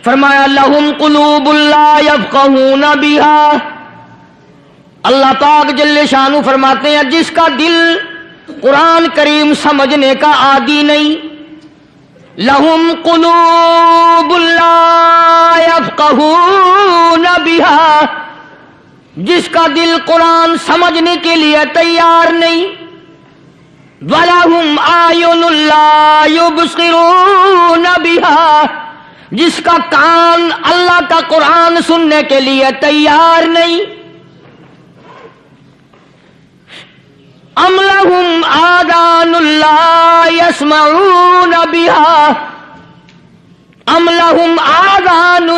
فرمایا لہم قلوب لا یفقہون بہا، اللہ پاک جل شانہ فرماتے ہیں جس کا دل قرآن کریم سمجھنے کا عادی نہیں، لہم قلوب لا یفقہون بہا، جس کا دل قرآن سمجھنے کے لیے تیار نہیں، وَلَهُمْ أَعْيُنٌ لَا يُبْصِرُونَ بِهَا، جس کا کان اللہ کا قرآن سننے کے لیے تیار نہیں، أَمْ لَهُمْ آذَانٌ لَا يَسْمَعُونَ بِهَا، أَمْ لَهُمْ آذَانٌ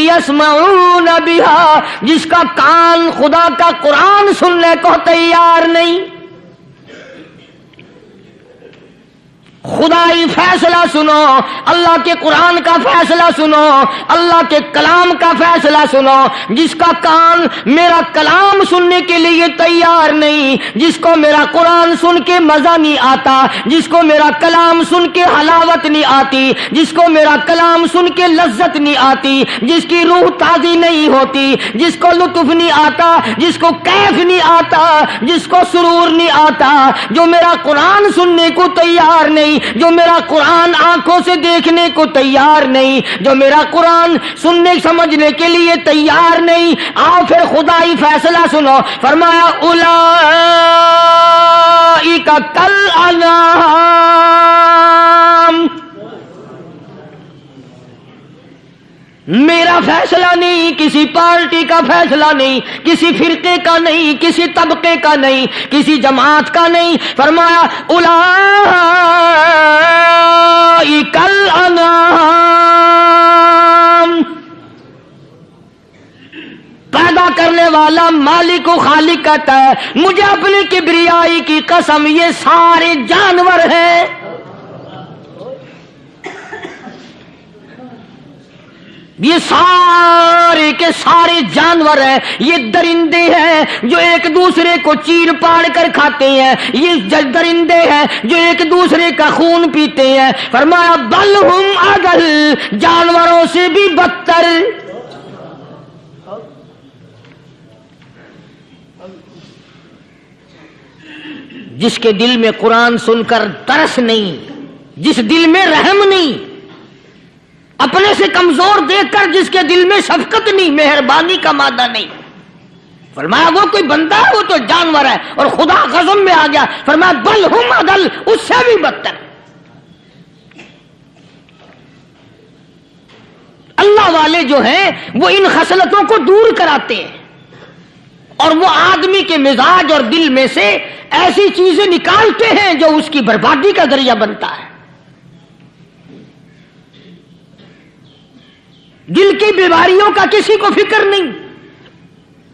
يَسْمَعُونَ بِهَا، جس کا کان خدا کا قرآن سننے کو تیار نہیں۔ خدائی فیصلہ سنو، اللہ کے قرآن کا فیصلہ سنو، اللہ کے کلام کا فیصلہ سنو، جس کا کان میرا کلام سننے کے لیے تیار نہیں، جس کو میرا قرآن سن کے مزہ نہیں آتا، جس کو میرا کلام سن کے حلاوت نہیں آتی، جس کو میرا کلام سن کے لذت نہیں آتی، جس کی روح تازی نہیں ہوتی، جس کو لطف نہیں آتا، جس کو کیف نہیں آتا، جس کو سرور نہیں آتا، جو میرا قرآن سننے کو تیار نہیں، جو میرا قرآن آنکھوں سے دیکھنے کو تیار نہیں، جو میرا قرآن سننے سمجھنے کے لیے تیار نہیں، آؤ پھر خدائی فیصلہ سنو، فرمایا اولئک کالانعام، میرا فیصلہ نہیں، کسی پارٹی کا فیصلہ نہیں، کسی فرقے کا نہیں، کسی طبقے کا نہیں، کسی جماعت کا نہیں، فرمایا اولئک الانعام، پیدا کرنے والا مالک و خالق کہتا ہے مجھے اپنی کبریائی کی قسم یہ سارے جانور ہیں، یہ سارے کے سارے جانور ہیں، یہ درندے ہیں جو ایک دوسرے کو چیر پاڑ کر کھاتے ہیں، یہ درندے ہیں جو ایک دوسرے کا خون پیتے ہیں، فرمایا بل ہم اضل، جانوروں سے بھی بدتر۔ جس کے دل میں قرآن سن کر ترس نہیں، جس دل میں رحم نہیں، اپنے سے کمزور دیکھ کر جس کے دل میں شفقت نہیں، مہربانی کا مادہ نہیں، فرمایا وہ کوئی بندہ ہے، وہ تو جانور ہے، اور خدا غضب میں آ گیا، فرمایا بل ہم اضل، اس سے بھی بدتر۔ اللہ والے جو ہیں وہ ان خصلتوں کو دور کراتے ہیں، اور وہ آدمی کے مزاج اور دل میں سے ایسی چیزیں نکالتے ہیں جو اس کی بربادی کا ذریعہ بنتا ہے۔ دل کی بیماریوں کا کسی کو فکر نہیں،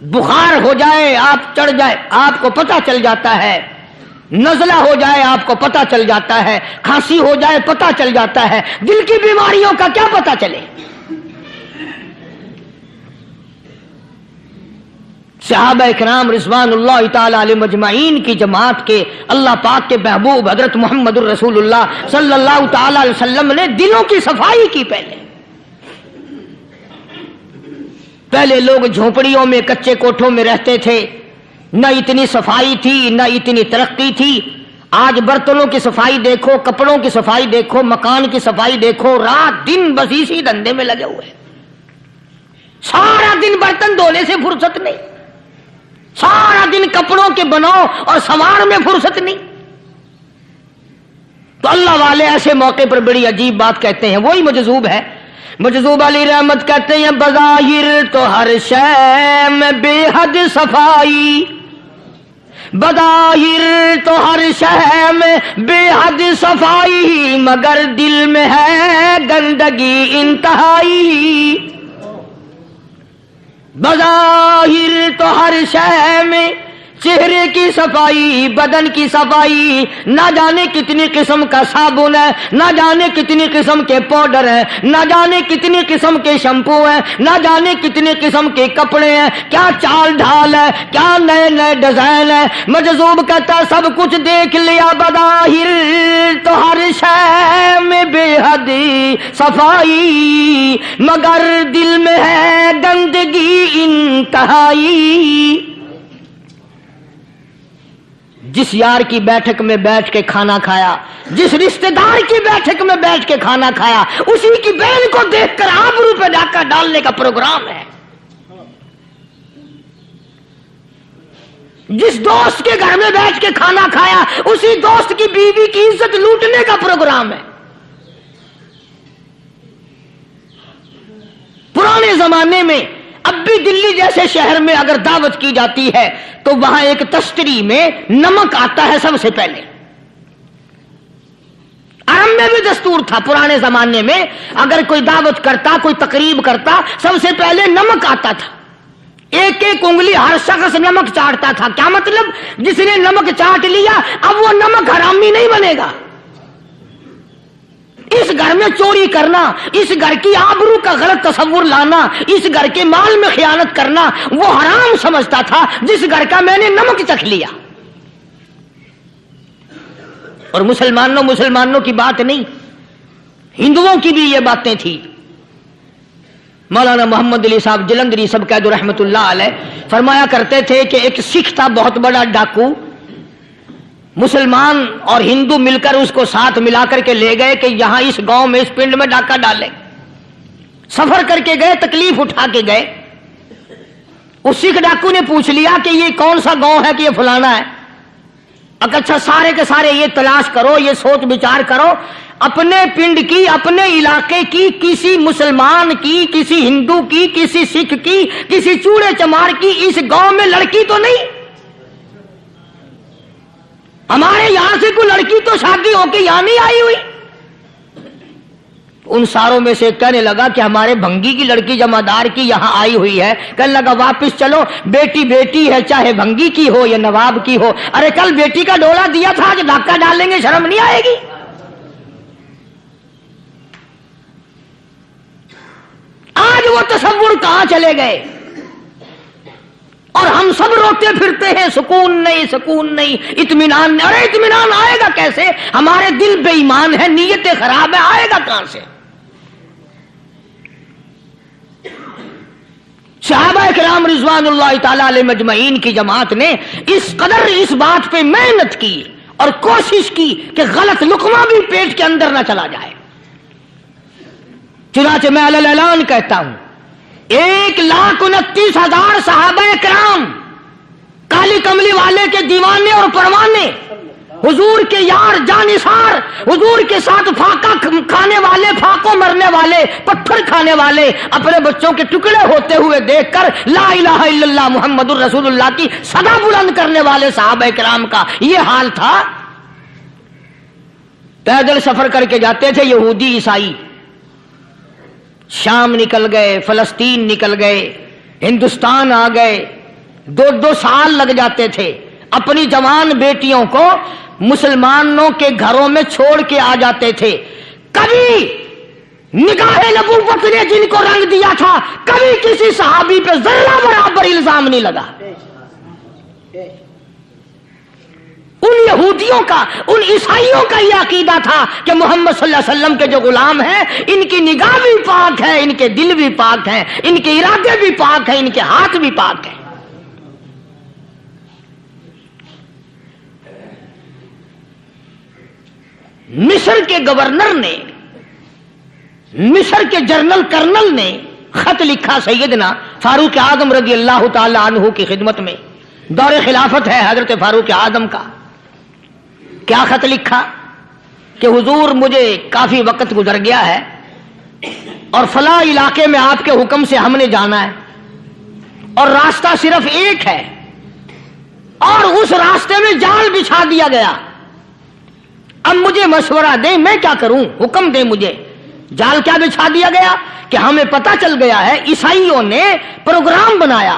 بخار ہو جائے آپ چڑھ جائے آپ کو پتہ چل جاتا ہے، نزلہ ہو جائے آپ کو پتہ چل جاتا ہے، کھانسی ہو جائے پتہ چل جاتا ہے، دل کی بیماریوں کا کیا پتہ چلے؟ صحابہ اکرام رضوان اللہ تعالی علیہم اجمعین کی جماعت کے اللہ پاک کے محبوب حضرت محمد الرسول اللہ صلی اللہ تعالی علیہ وسلم نے دلوں کی صفائی کی۔ پہلے لوگ جھونپڑیوں میں کچے کوٹھوں میں رہتے تھے، نہ اتنی صفائی تھی نہ اتنی ترقی تھی۔ آج برتنوں کی صفائی دیکھو، کپڑوں کی صفائی دیکھو، مکان کی صفائی دیکھو، رات دن بس اسی دھندے میں لگے ہوئے، سارا دن برتن دھونے سے فرصت نہیں، سارا دن کپڑوں کے بناؤ اور سنوار میں فرصت نہیں۔ تو اللہ والے ایسے موقع پر بڑی عجیب بات کہتے ہیں، وہی مجذوب ہے، مجذوب علی رحمت کہتے ہیں بظاہر تو ہر شے میں بے حد صفائی، بظاہر تو ہر شے میں بے حد صفائی، مگر دل میں ہے گندگی انتہائی، بظاہر تو ہر شے میں چہرے کی صفائی، بدن کی صفائی، نہ جانے کتنی قسم کا صابن ہے، نہ جانے کتنی قسم کے پاؤڈر ہے، نہ جانے کتنی قسم کے شیمپو ہیں، نہ جانے کتنی قسم کے کپڑے ہیں، کیا چال ڈھال ہے، کیا نئے نئے ڈیزائن ہے۔ مجذوب کہتا ہے سب کچھ دیکھ لیا بظاہر تو ہر شے میں بے حد صفائی، مگر دل میں ہے گندگی انتہائی۔ جس یار کی بیٹھک میں بیٹھ کے کھانا کھایا، جس رشتہ دار کی بیٹھک میں بیٹھ کے کھانا کھایا، اسی کی بہن کو دیکھ کر آبرو پہ ڈاکہ ڈالنے کا پروگرام ہے۔ جس دوست کے گھر میں بیٹھ کے کھانا کھایا، اسی دوست کی بیوی کی عزت لوٹنے کا پروگرام ہے۔ پرانے زمانے میں اب بھی دلی جیسے شہر میں اگر دعوت کی جاتی ہے تو وہاں ایک تشتری میں نمک آتا ہے سب سے پہلے۔ عرب میں بھی دستور تھا پرانے زمانے میں، اگر کوئی دعوت کرتا، کوئی تقریب کرتا، سب سے پہلے نمک آتا تھا۔ ایک ایک انگلی ہر شخص نمک چاٹتا تھا۔ کیا مطلب؟ جس نے نمک چاٹ لیا اب وہ نمک حرامی نہیں بنے گا۔ اس گھر میں چوری کرنا، اس گھر کی آبرو کا غلط تصور لانا، اس گھر کے مال میں خیانت کرنا وہ حرام سمجھتا تھا جس گھر کا میں نے نمک چکھ لیا۔ اور مسلمانوں کی بات نہیں، ہندوؤں کی بھی یہ باتیں تھی۔ مولانا محمد علی صاحب جلندری سب قید رحمت اللہ علیہ فرمایا کرتے تھے کہ ایک سکھ تھا بہت بڑا ڈاکو، مسلمان اور ہندو مل کر اس کو ساتھ ملا کر کے لے گئے کہ یہاں اس گاؤں میں، اس پنڈ میں ڈاکہ ڈالے۔ سفر کر کے گئے، تکلیف اٹھا کے گئے۔ اس سکھ ڈاکو نے پوچھ لیا کہ یہ کون سا گاؤں ہے کہ یہ فلانا ہے۔ اچھا سارے کے سارے یہ تلاش کرو، یہ سوچ بچار کرو، اپنے پنڈ کی، اپنے علاقے کی، کسی مسلمان کی، کسی ہندو کی، کسی سکھ کی، کسی چوڑے چمار کی اس گاؤں میں لڑکی تو نہیں؟ ہمارے یہاں سے کوئی لڑکی تو شادی ہو کے یہاں نہیں آئی ہوئی؟ ان ساروں میں سے کہنے لگا کہ ہمارے بھنگی کی لڑکی جمعدار کی یہاں آئی ہوئی ہے۔ کہنے لگا واپس چلو، بیٹی بیٹی ہے، چاہے بھنگی کی ہو یا نواب کی ہو۔ ارے کل بیٹی کا ڈولا دیا تھا، آج ڈاکہ ڈالیں گے، شرم نہیں آئے گی؟ آج وہ تصور کہاں چلے گئے؟ اور ہم سب روتے پھرتے ہیں سکون نہیں، سکون نہیں، اطمینان نہیں۔ ارے اطمینان آئے گا کیسے؟ ہمارے دل بے ایمان ہے، نیتیں خراب ہے، آئے گا کہاں سے؟ صحابہ کرام رضوان اللہ تعالی علیہ مجمعین کی جماعت نے اس قدر اس بات پہ محنت کی اور کوشش کی کہ غلط لقمہ بھی پیٹ کے اندر نہ چلا جائے۔ چنانچہ میں علی الاعلان کہتا ہوں 1,29,000 صحابہ کرام، کالی کملی والے کے دیوانے اور پروانے، حضور کے یار جانثار، حضور کے ساتھ فاقہ کھانے والے، فاقوں مرنے والے، پتھر کھانے والے، اپنے بچوں کے ٹکڑے ہوتے ہوئے دیکھ کر لا الہ الا اللہ محمد الرسول اللہ کی صدا بلند کرنے والے صحابہ کرام کا یہ حال تھا۔ پیدل سفر کر کے جاتے تھے یہودی عیسائی، شام نکل گئے، فلسطین نکل گئے، ہندوستان آ گئے، 2 سال لگ جاتے تھے۔ اپنی جوان بیٹیوں کو مسلمانوں کے گھروں میں چھوڑ کے آ جاتے تھے۔ کبھی نگاہ نبوت نے جن کو رنگ دیا تھا، کبھی کسی صحابی پہ ذرہ برابر الزام نہیں لگا۔ ان یہودیوں کا، ان عیسائیوں کا یہ عقیدہ تھا کہ محمد صلی اللہ علیہ وسلم کے جو غلام ہیں ان کی نگاہ بھی پاک ہے، ان کے دل بھی پاک ہیں، ان کے ارادے بھی پاک ہیں، ان کے ہاتھ بھی پاک ہیں۔ مصر کے گورنر نے، مصر کے جنرل کرنل نے خط لکھا سیدنا فاروق اعظم رضی اللہ تعالی عنہ کی خدمت میں، دور خلافت ہے حضرت فاروق اعظم کا۔ کیا خط لکھا کہ حضور مجھے کافی وقت گزر گیا ہے اور فلاں علاقے میں آپ کے حکم سے ہم نے جانا ہے اور راستہ صرف ایک ہے اور اس راستے میں جال بچھا دیا گیا۔ اب مجھے مشورہ دیں میں کیا کروں، حکم دیں مجھے۔ جال کیا بچھا دیا گیا کہ ہمیں پتہ چل گیا ہے عیسائیوں نے پروگرام بنایا،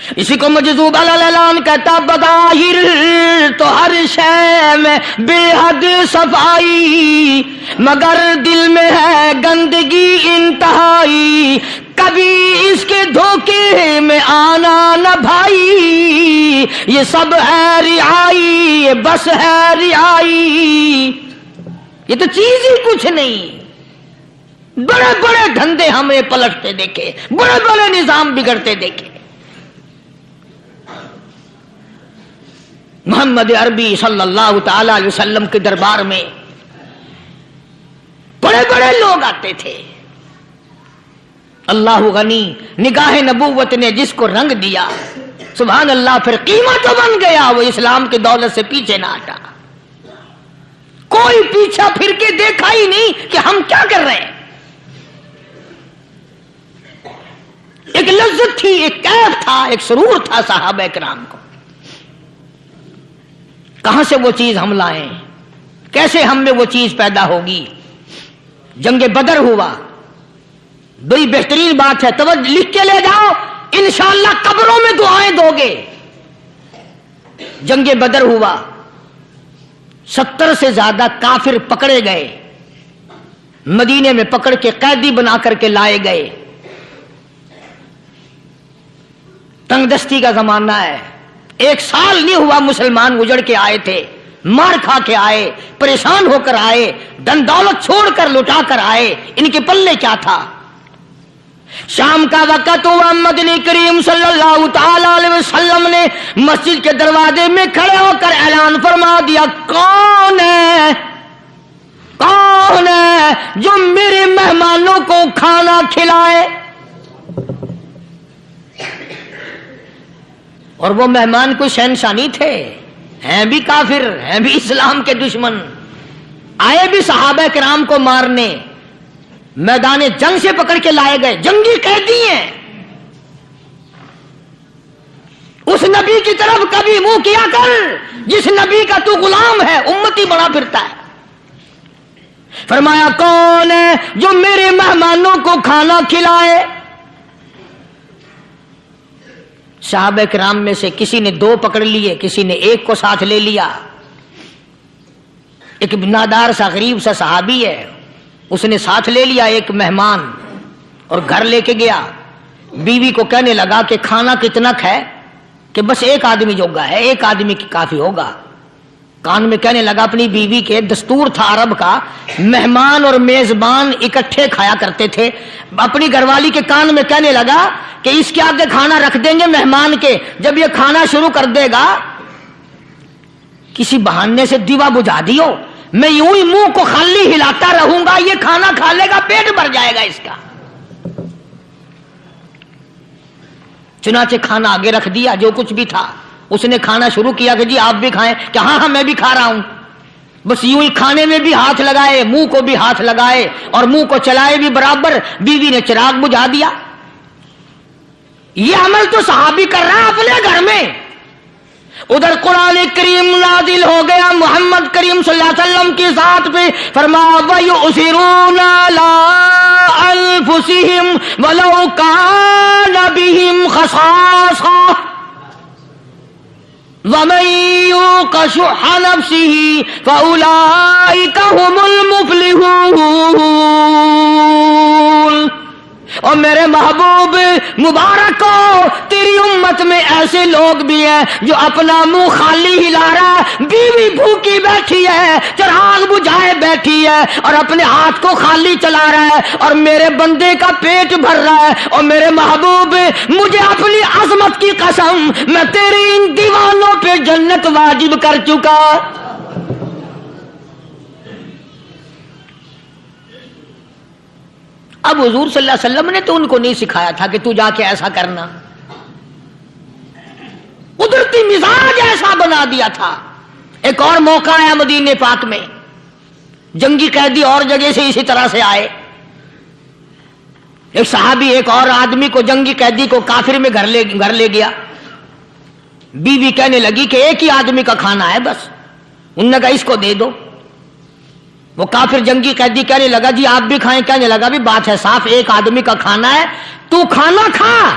اسی کو مجذوب الالان کہتا بظاہر تو ہر شے میں بے حد صفائی، مگر دل میں ہے گندگی انتہائی، کبھی اس کے دھوکے میں آنا نہ بھائی، یہ سب ہے رعائی، یہ بس ہے رعائی، یہ تو چیز ہی کچھ نہیں۔ بڑے بڑے دھندے ہمیں پلٹتے دیکھے، بڑے بڑے نظام بگڑتے دیکھے۔ محمد عربی صلی اللہ تعالی علیہ وسلم کے دربار میں بڑے بڑے لوگ آتے تھے۔ اللہ غنی، نگاہ نبوت نے جس کو رنگ دیا، سبحان اللہ، پھر قیمت تو بن گیا، وہ اسلام کی دولت سے پیچھے نہ ہٹا۔ کوئی پیچھا پھر کے دیکھا ہی نہیں کہ ہم کیا کر رہے ہیں۔ ایک لذت تھی، ایک کیف تھا، ایک سرور تھا صحابہ کرام کو۔ کہاں سے وہ چیز ہم لائیں، کیسے ہم میں وہ چیز پیدا ہوگی؟ جنگ بدر ہوا، بڑی بہترین بات ہے، توجہ لکھ کے لے جاؤ، انشاءاللہ قبروں میں دعائیں دو گے۔ جنگ بدر ہوا، 70 سے زیادہ کافر پکڑے گئے، مدینے میں پکڑ کے قیدی بنا کر کے لائے گئے۔ تنگ دستی کا زمانہ ہے، 1 سال نہیں ہوا مسلمان اجڑ کے آئے تھے، مار کھا کے آئے، پریشان ہو کر آئے، دن دولت چھوڑ کر لٹا کر آئے، ان کے پلے کیا تھا؟ شام کا وقت ہوا، مدنی کریم صلی اللہ تعالی علیہ وسلم نے مسجد کے دروازے میں کھڑے ہو کر اعلان فرما دیا، کون ہے جو میرے مہمانوں کو کھانا کھلائے؟ اور وہ مہمان کوئی شہنشاہ نہیں تھے، ہیں بھی کافر، ہیں بھی اسلام کے دشمن، آئے بھی صحابہ کرام کو مارنے، میدان جنگ سے پکڑ کے لائے گئے، جنگی قیدی ہیں۔ اس نبی کی طرف کبھی منہ کیا کر جس نبی کا تو غلام ہے، امتی بنا پھرتا ہے۔ فرمایا کون ہے جو میرے مہمانوں کو کھانا کھلائے؟ صحابہ کرام میں سے کسی نے 2 پکڑ لیے، کسی نے 1 کو ساتھ لے لیا۔ ایک نادار سا غریب سا صحابی ہے، اس نے ساتھ لے لیا ایک مہمان اور گھر لے کے گیا، بیوی کو کہنے لگا کہ کھانا کتنا ہے، کہ بس 1 آدمی جوگا ہے، 1 آدمی کی کافی ہوگا۔ کان میں کہنے لگا اپنی بیوی کے، دستور تھا عرب کا، مہمان اور میزبان اکٹھے کھایا کرتے تھے۔ اپنی گھر والی کے کان میں کہنے لگا کہ اس کے آگے کھانا رکھ دیں گے مہمان کے، جب یہ کھانا شروع کر دے گا کسی بہانے سے دیوا بجھا دیو، میں یوں ہی منہ کو خالی ہلاتا رہوں گا، یہ کھانا کھا لے گا، پیٹ بھر جائے گا اس کا۔ چنانچہ کھانا آگے رکھ دیا، جو کچھ بھی تھا، اس نے کھانا شروع کیا کہ جی آپ بھی کھائیں، کہ ہاں میں بھی کھا رہا ہوں۔ بس یوں ہی کھانے میں بھی ہاتھ لگائے، منہ کو بھی ہاتھ لگائے اور منہ کو چلائے بھی برابر، بیوی نے چراغ بجھا دیا۔ یہ عمل تو صحابی کر رہا ہے اپنے گھر میں۔ ادھر قرآن کریم نازل ہو گیا محمد کریم صلی اللہ علیہ وسلم کی ذات پہ، فرمایا وَيُؤْثِرُونَ عَلَىٰ أَنفُسِهِمْ وَلَوْ كَانَ بِهِمْ خَصَاصَةٌ وَمَن يُوقَ شُحَّ نَفْسِهِ فَأُولَٰئِكَ هُمُ الْمُفْلِحُونَ۔ اور میرے محبوب مبارک ہو، تیری امت میں ایسے لوگ بھی ہیں جو اپنا منہ خالی ہلا رہا ہے، بیوی بھوکی بیٹھی ہے، چراغ بجھائے بیٹھی ہے اور اپنے ہاتھ کو خالی چلا رہا ہے، اور میرے بندے کا پیٹ بھر رہا ہے۔ اور میرے محبوب مجھے اپنی عظمت کی قسم، میں تیرے ان دیوانوں پہ جنت واجب کر چکا۔ اب حضور صلی اللہ علیہ وسلم نے تو ان کو نہیں سکھایا تھا کہ تو جا کے ایسا کرنا، قدرتی مزاج ایسا بنا دیا تھا۔ ایک اور موقع آیا مدینے پاک میں، جنگی قیدی اور جگہ سے اسی طرح سے آئے، ایک صحابی ایک اور آدمی کو، جنگی قیدی کو کافر میں گھر لے گیا۔ بیوی کہنے لگی کہ 1 ہی آدمی کا کھانا ہے بس، انہوں نے کہا اس کو دے دو۔ وہ کافر جنگی قیدی کہنے لگا جی آپ بھی کھائیں، کہنے لگا بھی بات ہے صاف، 1 آدمی کا کھانا ہے، تو کھانا کھا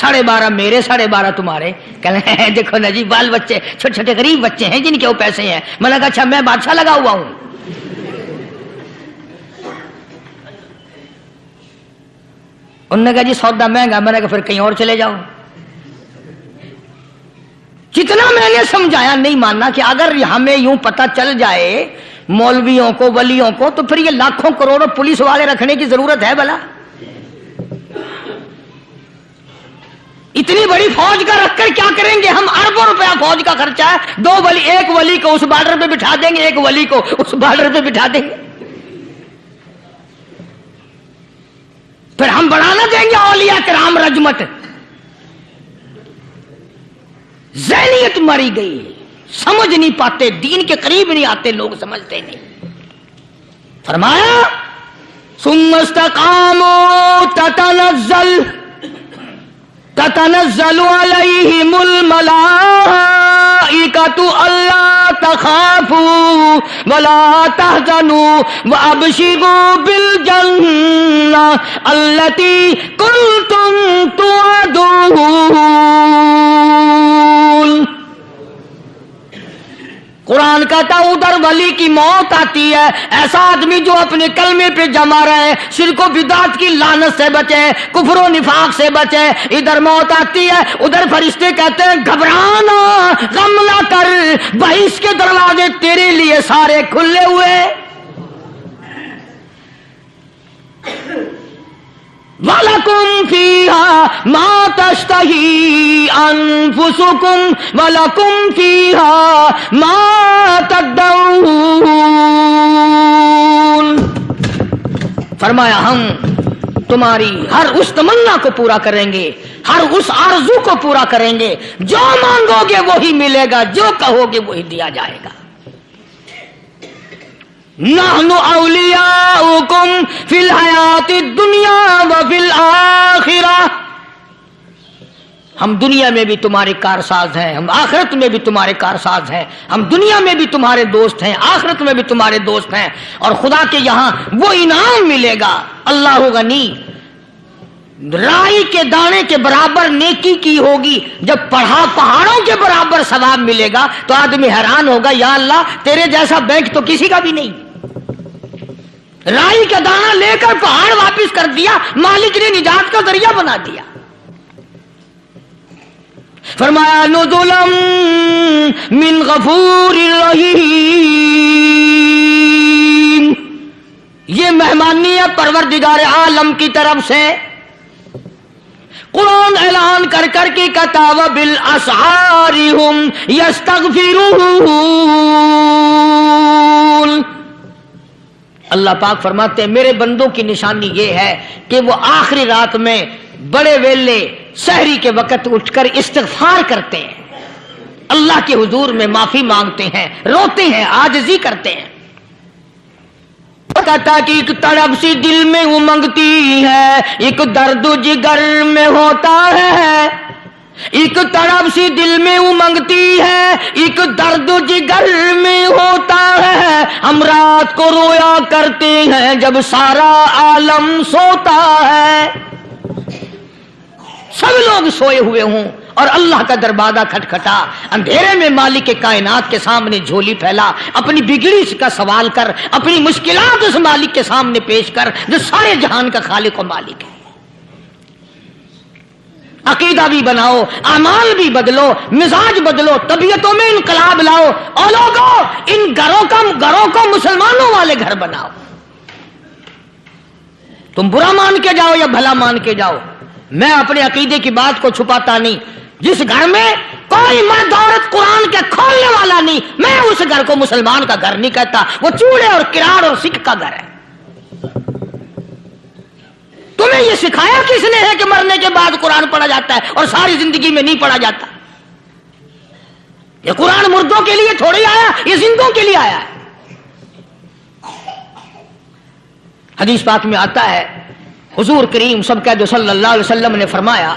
12.5 میرے 12.5 تمہارے. کہنے دیکھو نا جی بال بچے چھوٹے چھوٹے غریب بچے ہیں جن کے وہ پیسے ہیں. میں نے کہا اچھا میں بادشاہ لگا ہوا ہوں. انہوں نے کہا جی سودا مہنگا. میں نے کہا پھر کہیں اور چلے جاؤ. جتنا میں نے سمجھایا نہیں ماننا کہ اگر ہمیں یوں پتہ چل جائے مولویوں کو ولیوں کو تو پھر یہ لاکھوں کروڑوں پولیس والے رکھنے کی ضرورت ہے بھلا؟ اتنی بڑی فوج کا رکھ کر کیا کریں گے ہم؟ اربوں روپیہ فوج کا خرچہ ہے. 2 ولی، ایک ولی کو اس بارڈر پہ بٹھا دیں گے، ایک ولی کو اس بارڈر پہ بٹھا دیں گے. پھر ہم بڑھانا دیں گے اولیاء کرام رجمت. ذہنیت ماری گئی، سمجھ نہیں پاتے، دین کے قریب نہیں آتے لوگ، سمجھتے نہیں. فرمایا ثم استقاموا تتنزل علیہم الملائکۃ الا تخافوا ولا تحزنوا وابشروا بالجنہ التی کنتم توعدون. قرآن کہتا ہے ادھر ولی کی موت آتی ہے، ایسا آدمی جو اپنے کلمے پہ جمع رہے، شرک و بدعت کی لعنت سے بچے، کفر و نفاق سے بچے. ادھر موت آتی ہے، ادھر فرشتے کہتے ہیں گھبرانا، غم نہ کر، بہشت کے دروازے تیرے لیے سارے کھلے ہوئے. وَلَكُمْ فِيهَا مَا تَشْتَهِي أَنفُسُكُمْ وَلَكُمْ فِيهَا مَا تَدَّعُونَ. فرمایا ہم تمہاری ہر اس تمنا کو پورا کریں گے، ہر اس آرزو کو پورا کریں گے. جو مانگو گے وہی ملے گا، جو کہو گے وہی دیا جائے گا. نحن اولیاؤکم فی الحیات الدنیا وفی الآخرہ. ہم دنیا میں بھی تمہارے کارساز ہیں، ہم آخرت میں بھی تمہارے کارساز ہیں. ہم دنیا میں بھی تمہارے دوست ہیں، آخرت میں بھی تمہارے دوست ہیں. اور خدا کے یہاں وہ انعام ملے گا. اللہ غنی، رائی کے دانے کے برابر نیکی کی ہوگی، جب پہاڑوں کے برابر ثواب ملے گا تو آدمی حیران ہوگا، یا اللہ تیرے جیسا بینک تو کسی کا بھی نہیں. رائی کا دانہ لے کر پہاڑ واپس کر دیا، مالک نے نجات کا ذریعہ بنا دیا. فرمایا نزلا من غفور رحیم. یہ مہمانی ہے پروردگار عالم کی طرف سے. قرآن اعلان کر کر کے کہتا وبالاسحار هم یستغفرون. اللہ پاک فرماتے ہیں میرے بندوں کی نشانی یہ ہے کہ وہ آخری رات میں بڑے ویلے سحری کے وقت اٹھ کر استغفار کرتے ہیں، اللہ کے حضور میں معافی مانگتے ہیں، روتے ہیں، عاجزی کرتے ہیں. کہتا کہ ایک تڑپ سی دل میں امنگتی ہے، ایک درد جگر میں ہوتا ہے. ایک تڑپ سی دل میں امنگتی ہے، ایک درد جگر میں ہوتا ہے. ہم رات کو رویا کرتے ہیں جب سارا عالم سوتا ہے. سب لوگ سوئے ہوئے ہوں اور اللہ کا دروازہ کھٹکھٹا، اندھیرے میں مالک کائنات کے سامنے جھولی پھیلا، اپنی بگڑی کا سوال کر، اپنی مشکلات اس مالک کے سامنے پیش کر جو سارے جہان کا خالق و مالک ہے. عقیدہ بھی بناؤ، اعمال بھی بدلو، مزاج بدلو، طبیعتوں میں انقلاب لاؤ. اور لوگوں ان گھروں کو مسلمانوں والے گھر بناؤ. تم برا مان کے جاؤ یا بھلا مان کے جاؤ، میں اپنے عقیدے کی بات کو چھپاتا نہیں. جس گھر میں کوئی مرد عورت قرآن کے کھولنے والا نہیں، میں اس گھر کو مسلمان کا گھر نہیں کہتا. وہ چوڑے اور کراڑ اور سکھ کا گھر ہے. تمہیں یہ سکھایا کس نے ہے کہ مرنے کے بعد قرآن پڑھا جاتا ہے اور ساری زندگی میں نہیں پڑھا جاتا؟ یہ قرآن مردوں کے لیے تھوڑی آیا، یہ زندوں کے لیے آیا ہے. حدیث پاک میں آتا ہے حضور کریم سب کہہ دو صلی اللہ علیہ وسلم نے فرمایا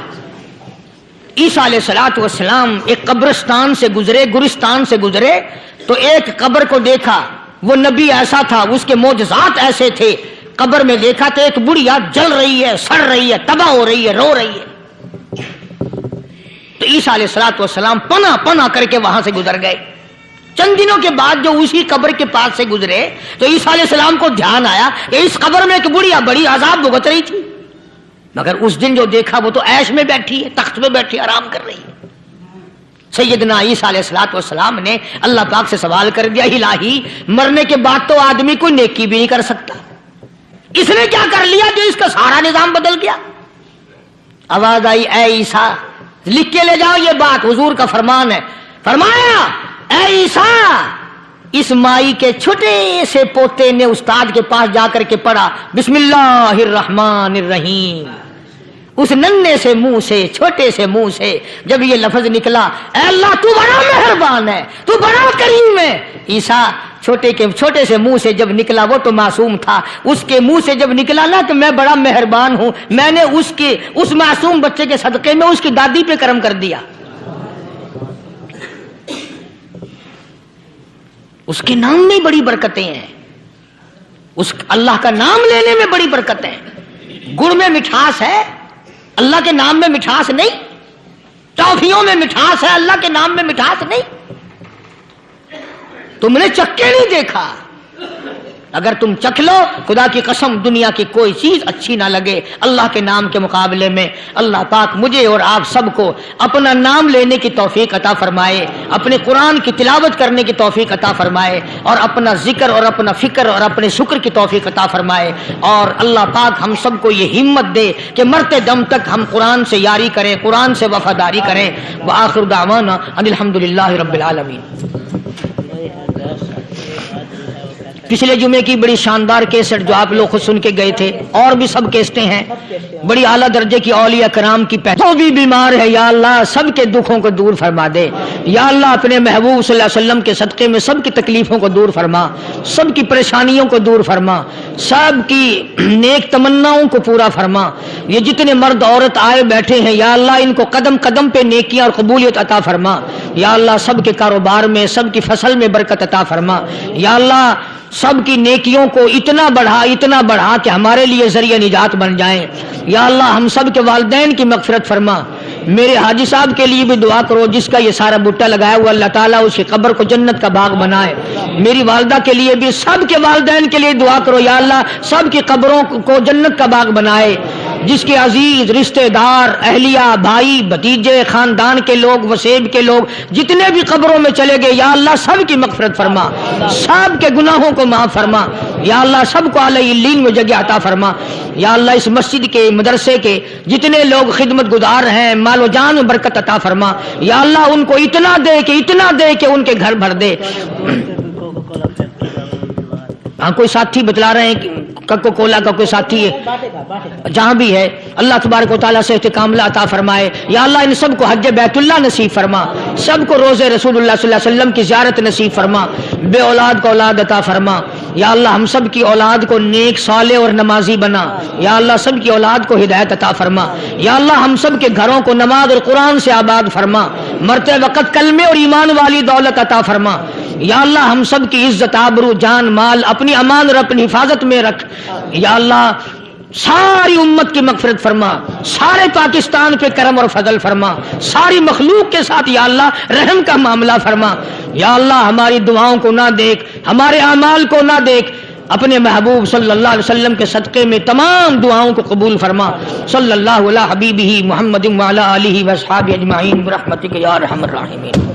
عیسیٰ علیہ الصلوۃ والسلام ایک قبرستان سے گزرے، گورستان سے گزرے تو ایک قبر کو دیکھا. وہ نبی ایسا تھا، اس کے معجزات ایسے تھے. قبر میں دیکھا تو ایک بڑھیا جل رہی ہے، سڑ رہی ہے، تباہ ہو رہی ہے، رو رہی ہے. تو عیسیٰ علیہ السلام پناہ پناہ کر کے وہاں سے گزر گئے. چند دنوں کے بعد جو اسی قبر کے پاس سے گزرے تو عیسیٰ علیہ السلام کو دھیان آیا کہ اس قبر میں ایک بڑھیا بڑی عذاب بھگت رہی تھی، مگر اس دن جو دیکھا وہ تو عیش میں بیٹھی ہے، تخت میں بیٹھی آرام کر رہی ہے. سیدنا عیسیٰ علیہ السلام نے اللہ پاک سے سوال کر دیا، الہی مرنے کے بعد تو آدمی کوئی نیکی بھی نہیں کر سکتا، اس نے کیا کر لیا جو اس کا سارا نظام بدل گیا؟ آواز آئی، اے عیسیٰ لکھ کے لے جاؤ، یہ بات حضور کا فرمان ہے. فرمایا، اے عیسیٰ اس مائی کے چھوٹے سے پوتے نے استاد کے پاس جا کر کے پڑھا بسم اللہ الرحمن الرحیم. اس ننھے سے منہ سے، چھوٹے سے منہ سے جب یہ لفظ نکلا، اے اللہ تو بڑا مہربان ہے، تو بڑا کریم ہے. عیسیٰ چھوٹے سے منہ سے جب نکلا، وہ تو معصوم تھا، اس کے منہ سے جب نکلا نا تو میں بڑا مہربان ہوں، میں نے اس معصوم بچے کے صدقے میں اس کی دادی پہ کرم کر دیا. اس کے نام میں بڑی برکتیں ہیں، اس اللہ کا نام لینے میں بڑی برکتیں ہیں. گڑ میں مٹھاس ہے، اللہ کے نام میں مٹھاس نہیں. ٹافیوں میں مٹھاس ہے، اللہ کے نام میں مٹھاس نہیں. تم نے چکھ کے نہیں دیکھا، اگر تم چکھ لو خدا کی قسم دنیا کی کوئی چیز اچھی نہ لگے اللہ کے نام کے مقابلے میں. اللہ پاک مجھے اور آپ سب کو اپنا نام لینے کی توفیق عطا فرمائے، اپنے قرآن کی تلاوت کرنے کی توفیق عطا فرمائے، اور اپنا ذکر اور اپنا فکر اور اپنے شکر کی توفیق عطا فرمائے. اور اللہ پاک ہم سب کو یہ ہمت دے کہ مرتے دم تک ہم قرآن سے یاری کریں، قرآن سے وفاداری کریں. وآخر دعوانا ان الحمدللہ رب العالمین. پچھلے جمعے کی بڑی شاندار کیسٹ جو آپ لوگ خود سن کے گئے تھے، اور بھی سب کیسٹیں ہیں، بڑی اعلیٰ درجے کی اولیاء کرام کی جو بھی بیمار ہے یا اللہ سب کے دکھوں کو دور فرما دے. یا اللہ اپنے محبوب صلی اللہ علیہ وسلم کے صدقے میں سب کی تکلیفوں کو دور فرما، سب کی پریشانیوں کو دور فرما، سب کی نیک تمناؤں کو پورا فرما. یہ جتنے مرد عورت آئے بیٹھے ہیں یا اللہ ان کو قدم قدم پہ نیکیاں اور قبولیت عطا فرما. یا اللہ سب کے کاروبار میں، سب کی فصل میں برکت عطا فرما. یا اللہ سب کی نیکیوں کو اتنا بڑھا کہ ہمارے لیے ذریعہ نجات بن جائیں. یا اللہ ہم سب کے والدین کی مغفرت فرما. میرے حاجی صاحب کے لیے بھی دعا کرو جس کا یہ سارا بٹا لگایا ہوا، اللہ تعالیٰ اس کی قبر کو جنت کا باغ بنائے. میری والدہ کے لیے بھی، سب کے والدین کے لیے دعا کرو یا اللہ سب کی قبروں کو جنت کا باغ بنائے. جس کے عزیز رشتہ دار، اہلیہ، بھائی، بھتیجے، خاندان کے لوگ، وسیب کے لوگ جتنے بھی قبروں میں چلے گئے یا اللہ سب کی مغفرت فرما، سب کے گناہوں کو معاف فرما. یا اللہ سب کو اعلی علین میں جگہ عطا فرما. یا اللہ اس مسجد کے، مدرسے کے جتنے لوگ خدمت گزار ہیں مال و جان میں برکت عطا فرما. یا اللہ ان کو اتنا دے کہ ان کے گھر بھر دے. ہاں کوئی ساتھی بتلا رہے ہیں کوکو کولا کا کوئی ساتھی ہے جہاں بھی ہے، اللہ تبارک و تعالیٰ سے استقامت عطا فرمائے. یا اللہ ان سب کو حج بیت اللہ نصیب فرما، سب کو روزے رسول اللہ صلی اللہ علیہ وسلم کی زیارت نصیب فرما. بے اولاد کو اولاد عطا فرما. یا اللہ ہم سب کی اولاد کو نیک، صالح اور نمازی بنا. یا اللہ سب کی اولاد کو ہدایت عطا فرما. یا اللہ ہم سب کے گھروں کو نماز اور قرآن سے آباد فرما. مرتے وقت کلمے اور ایمان والی دولت عطا فرما. یا اللہ ہم سب کی عزت، آبرو، جان، مال اپنی امان اور اپنی حفاظت میں رکھ. یا اللہ ساری امت کی مغفرت فرما، سارے پاکستان پہ کرم اور فضل فرما، ساری مخلوق کے ساتھ یا اللہ رحم کا معاملہ فرما. یا اللہ ہماری دعاؤں کو نہ دیکھ، ہمارے اعمال کو نہ دیکھ، اپنے محبوب صلی اللہ علیہ وسلم کے صدقے میں تمام دعاؤں کو قبول فرما. صلی اللہ علی حبیبہ محمد وعلی آلہ واصحابہ اجمعین برحمتک یا ارحم الراحمین.